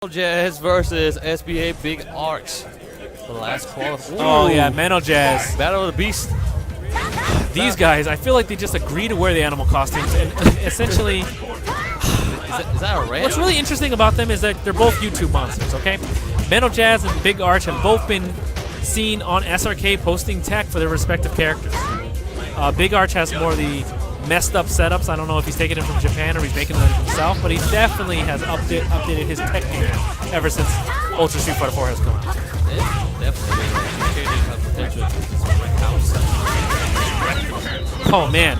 Men0jazz versus SBA Big Arch. The last qualifier. Oh yeah, Men0jazz. Battle of the Beast. These guys, I feel like they just agree to wear the animal costumes, and essentially, Is that a red? what's really interesting about them is that they're both YouTube monsters. Okay, Men0jazz and Big Arch have both been seen on SRK posting tech for their respective characters. Big Arch has more of the messed up setups. I don't know if he's taking it from Japan or he's making them himself, but he definitely has updated his tech game ever since Ultra Street Fighter 4 has come. Definitely. Potential Oh man,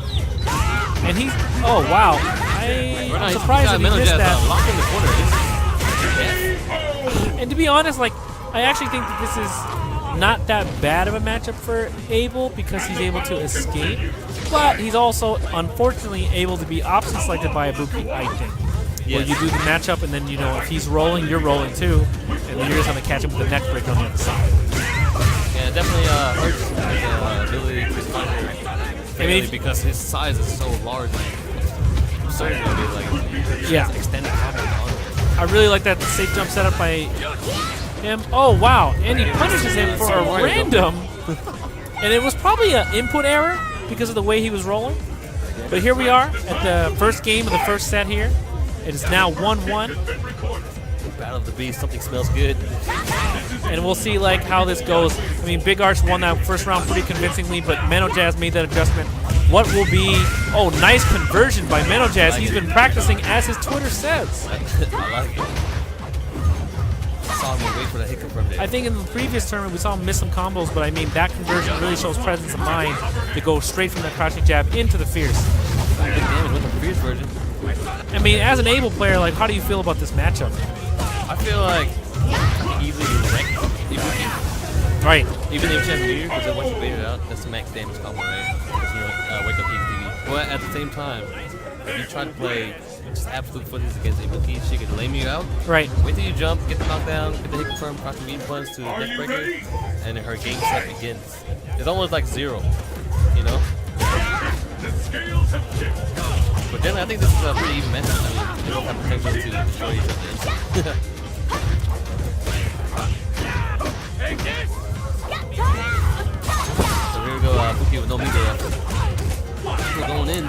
and he's wow. I'm surprised that he missed that. And to be honest, like I actually think that this is not that bad of a matchup for Abel because he's able to escape, but he's also unfortunately able to be option selected by Ibuki, I think. Yes. Where you do the matchup and then you know if he's rolling, you're rolling too, and then you're just gonna catch him with the neck break on the other side. Yeah, it definitely hurts his ability to fight because his size is so large. Yeah. Extended combo. I really like that safe jump setup by him. Oh wow, and he punishes him for a random, and it was probably an input error because of the way he was rolling. But here we are at the first game of the first set here. It is now 1-1. Battle of the Beast, something smells good. And we'll see like how this goes. I mean, Big Arch won that first round pretty convincingly, but Men0jazz made that adjustment. What will be? Oh, nice conversion by Men0jazz. He's been practicing, as his Twitter says. I like it. I saw him wait for the hiccup from there. I think in the previous tournament we saw him miss some combos, but I mean that conversion really shows presence of mind to go straight from that crouching jab into the fierce. Big damage with the fierce version. I mean, as an Abel player, like, how do you feel about this matchup? I feel like I can easily wreck Ibuki. Right. Even if you have weird, because then once you bait it out, that's the max damage combo, right? Because you wake up TV. But at the same time, if you try to play just absolute footage against Ibuki, she could lame you out. Right. Wait till you jump, get the knockdown, get the hit confirm, crouch the medium punch to neck breaker, and then her game set begins. It's almost like zero, you know? But then I think this is a pretty even matchup. I mean, they both have potential to destroy each other instantly. So here we go, Buki with no meter. We're going in.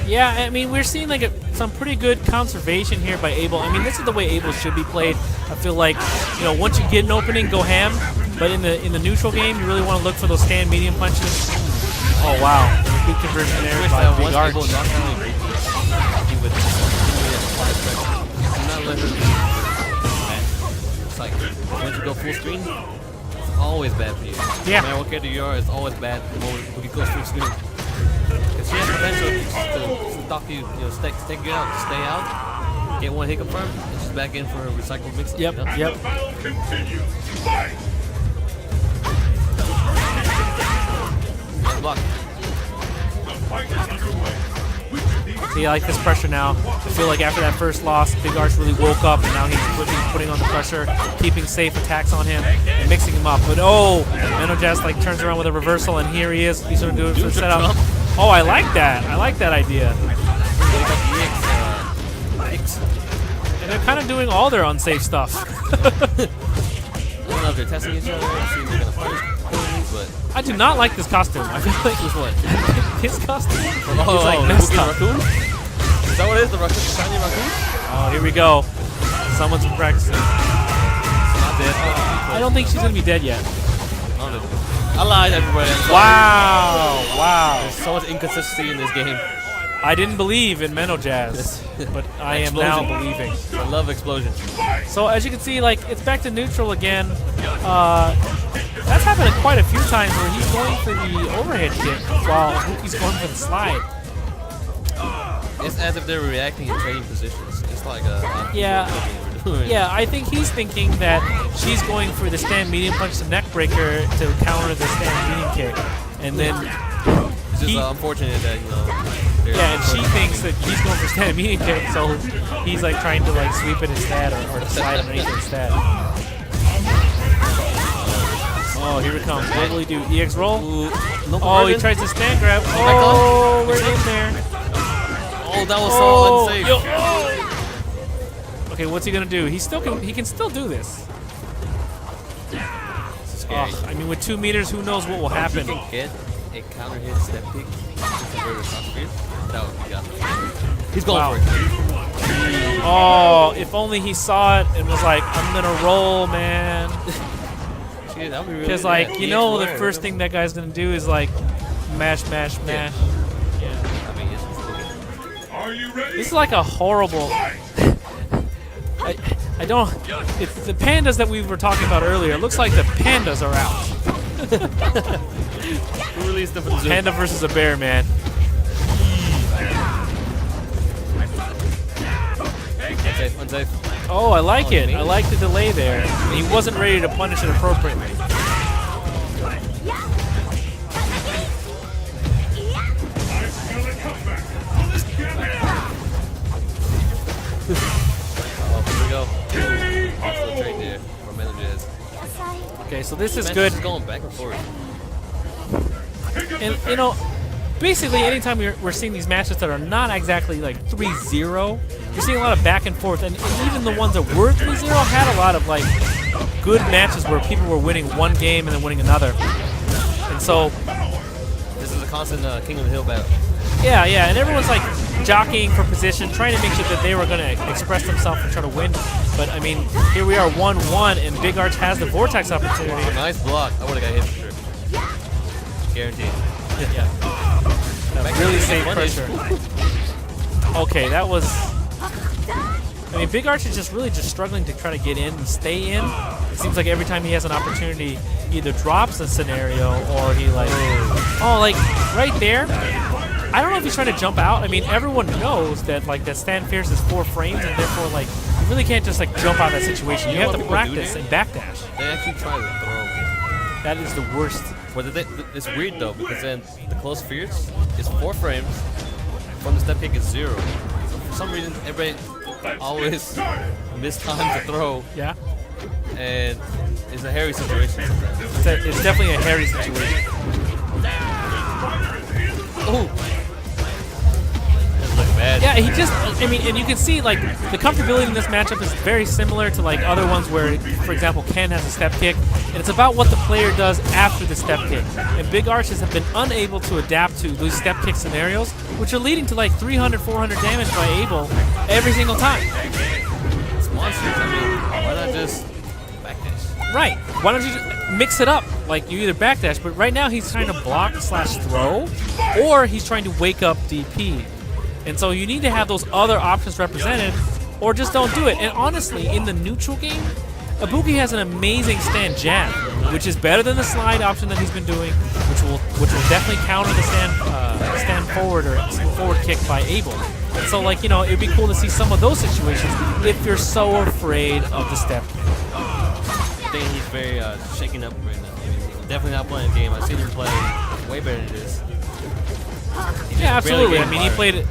Yeah, I mean, we're seeing like some pretty good conservation here by Abel. I mean, this is the way Abel should be played. I feel like, you know, once you get an opening, go ham. But in the neutral game, you really want to look for those stand medium punches. Oh wow, good conversion there by Big Arch. He would not let her do that. It's like once you go full screen, it's always bad for you. Yeah. No matter what character you are, it's always bad when you go full screen. Because she has potential to stop you, stay out, get one hit confirmed, and she's back in for her recycled mix. Yep, yep. Block. See, I like this pressure now. I feel like after that first loss, Big Arch really woke up, and now he's putting on the pressure, keeping safe attacks on him, and mixing him up. But oh, Men0jazz like turns around with a reversal, and here he is. He's going to do it for the setup. Oh, I like that. I like that idea. And they're kind of doing all their unsafe stuff. I don't know if they're testing each other, see if they're going to punish. But I do not like this costume. I feel like which one? His costume. He's like messed up. Raccoon? Is that what it is? The raccoon? The shiny raccoon? Oh, here we go. Someone's been practicing. She's not dead. I don't think she's gonna be dead yet. I lied, everybody. Wow! Wow! There's so much inconsistency in this game. I didn't believe in Men0jazz, but I am now believing. I love explosion. So as you can see, like it's back to neutral again. That's happened quite a few times where he's going for the overhead kick while Buki's going for the slide. It's as if they're reacting in trading positions. It's like a yeah. I think he's thinking that she's going for the stand medium punch to neck breaker to counter the stand medium kick, and then it's just unfortunate that yeah, and she thinks that he's going for stand medium kick, so he's like trying to like sweep it instead or slide underneath it instead. Oh, here it comes. What will he do? EX roll? Oh, he tries to stand grab. Oh, we're in there. Oh, that was so unsafe. Okay, what's he gonna do? He can still do this. Scary. I mean, with 2 meters, who knows what will happen? If he can get a counter hit step kick that would be good. He's going Wow. for it. Oh, if only he saw it and was like, I'm gonna roll, man. Shit, that would be really Because, like, you know, the first thing that guy's gonna do is like, mash, mash, mash. I mean, it's Are you ready? This is like a horrible. I don't. It's the pandas that we were talking about earlier. It looks like the pandas are out. Who released them from the zoo? Panda versus a bear, man. Unsafe. Oh, I like it. I like the delay there. He wasn't ready to punish it appropriately. Oh, here we go. Off right there from Men0jazz. Okay, so this is Man, good. just going back and forth. And, you know, basically anytime we're seeing these matches that are not exactly like 3-0, you're seeing a lot of back and forth. And even the ones that were 3-0 had a lot of like good matches where people were winning one game and then winning another. And so, This is a constant King of the Hill battle. yeah, and everyone's like jockeying for position, trying to make sure that they were going to express themselves and try to win. But I mean, here we are 1-1, and Big Arch has the Vortex opportunity. Nice block. I would have got hit for sure. Guaranteed. Yeah. That really saved pressure. Okay, that was. I mean, Big Arch is just struggling to try to get in and stay in. It seems like every time he has an opportunity, he either drops a scenario or he like, oh, like right there. I don't know if he's trying to jump out. I mean, everyone knows that like that stand fierce is 4 frames, and therefore like you really can't just like jump out of that situation. You have to practice and backdash. They actually try to throw. That is the worst. But it's weird though, because then the close fierce is 4 frames, from the step kick is 0. So for some reason, everybody always mistimes the throw, Yeah. and it's a hairy situation. It's definitely a hairy situation. Oh! That's looking bad. Yeah, he just, I mean, and you can see, like, the comfortability in this matchup is very similar to, like, other ones where, for example, Ken has a step kick, and it's about what the player does after the step kick. And Big Arches have been unable to adapt to those step kick scenarios, which are leading to, like, 300, 400 damage by Abel every single time. It's monsters. I mean, why not just backdash? Right. Why don't you just mix it up? Like, you either backdash, but right now he's trying to block/throw, or he's trying to wake up DP. And so you need to have those other options represented, or just don't do it. And honestly, in the neutral game, Ibuki has an amazing stand jab, which is better than the slide option that he's been doing, which will definitely counter the stand forward or forward kick by Abel. And so, like, you know, it'd be cool to see some of those situations if you're so afraid of the step kick. I think he's very shaken up right now. He's definitely not playing the game. I've seen him play way better than this. Yeah, absolutely. I mean, he fired. played it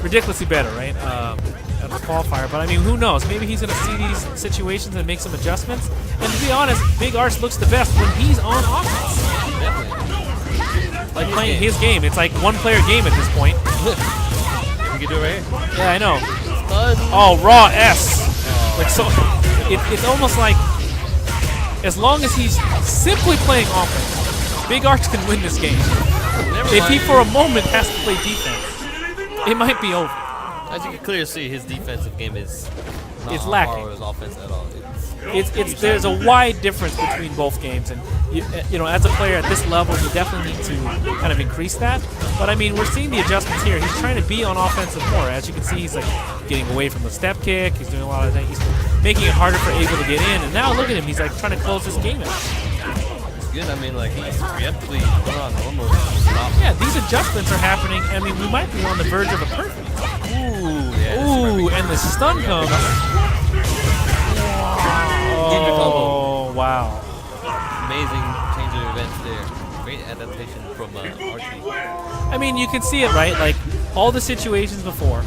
ridiculously better, right, at the qualifier. But I mean, who knows? Maybe he's going to see these situations and make some adjustments. And to be honest, Big Arch looks the best when he's on offense. Definitely. Like playing his game. It's like one-player game at this point. We can do it right here. Yeah, I know. Stun. Oh, raw S. Like so, it's almost like as long as he's simply playing offense, Big Arch can win this game. Never If he mind. for a moment has to play defense, it might be over. As you can clearly see, his defensive game is not It's on lacking. par with his offense at all. It's there's a wide difference between both games, and you know, as a player at this level, you definitely need to kind of increase that. But I mean, we're seeing the adjustments here. He's trying to be on offensive more. As you can see, he's like getting away from the step kick. He's doing a lot of things. He's making it harder for Abel to get in. And now look at him. He's like trying to close this game out. It's good. I mean, like, he's preemptively put on normal stop. Yeah, these adjustments are happening. I mean, we might be on the verge of a perfect. Ooh, yeah. Ooh, and the stun comes. Oh, wow. Amazing change of events there. Great adaptation from Archie. I mean, you can see it, right? Like, all the situations before,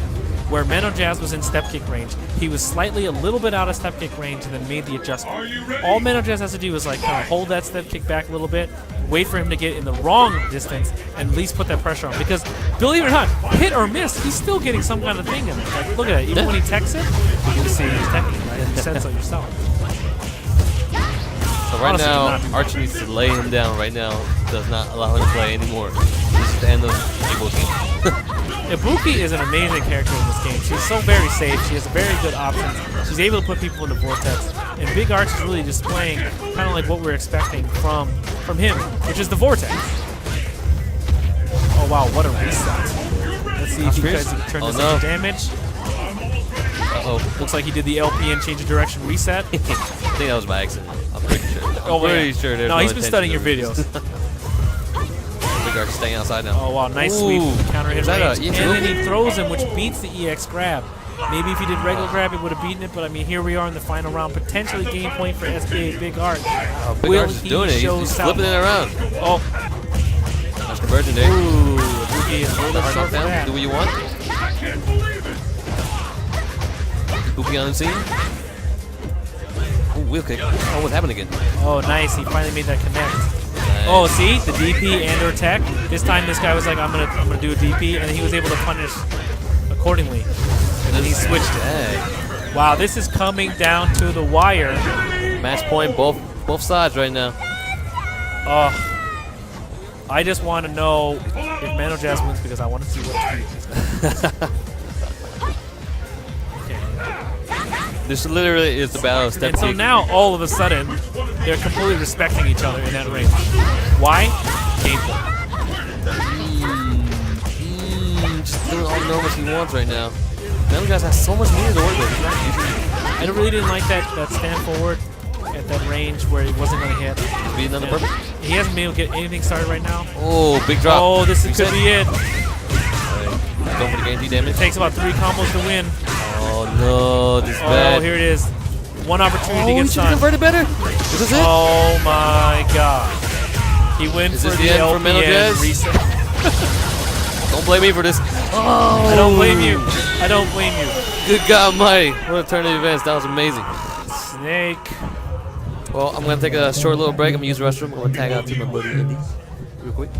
where Men0jazz was in step kick range. He was slightly a little bit out of step kick range and then made the adjustment. All Men0jazz has to do is like kind of hold that step kick back a little bit, wait for him to get in the wrong distance, and at least put that pressure on. Because believe it or not, hit or miss, he's still getting some kind of thing in it. Like, look at it. Even when he techs it, you can see he's teching, right? You sense it yourself. So right Honestly, now, Archie needs to lay him down right now. Does not allow him to play anymore. This is the end of Ibuki. Ibuki is an amazing character in this game. She's so very safe. She has very good options. She's able to put people in the vortex. And Big Arch is really displaying kind of like what we're expecting from him, which is the vortex. Oh wow, what a reset. Let's see if he tries to turn this into damage. Uh-oh. Looks like he did the LPN change of direction reset. I think that was by accident. I'm pretty sure. I'm pretty sure there's no, he's been intention studying your of it. videos. Big Arch staying outside now. Oh wow, nice sweep, counter hit Is that range. a And then he throws him, which beats the EX grab. Maybe if he did regular grab, it would have beaten it, but I mean, here we are in the final round. Potentially game point for SBA Big Arch. Oh, Big Arch is doing it. He's flipping it around. Oh. Nice conversion there. Ooh, Ibuki is a little bit short for that. Do what you want. Ibuki on the scene. Ooh, wheel kick. Oh, what happened again? Oh, nice. He finally made that connect. Nice. Oh, see? The DP and or tech. This time this guy was like, I'm gonna do a DP, and he was able to punish accordingly. And then he switched it. Wow, this is coming down to the wire. Match point, both sides right now. Oh. I just want to know if Men0jazz wins because I want to see what tweet is. Okay. This literally is the battle of step And so kick. now, all of a sudden, they're completely respecting each other in that range. Why? Gameplay. Just doing all the numbers he wants right now. Men0jazz has so much meter to work with. It's not easy. I really didn't like that stand forward at that range where he wasn't going to hit. Beating on the purple. He hasn't been able to get anything started right now. Oh, big drop. Oh, this could be it. Right. Going for the guaranteed damage. It takes about 3 combos to win. Oh no, this is bad. Oh, here it is. One opportunity to he get should stunned. convert it better. Is this it? Oh my god. He went Is for this the the end for LPN Men0jazz? reset. Don't blame me for this. Oh, I don't blame you. I don't blame you. Good God Almighty. What a turn of events. That was amazing. Snake. Well, I'm going to take a short little break. I'm going to use the restroom. I'm going to tag out to my buddy Indy real quick.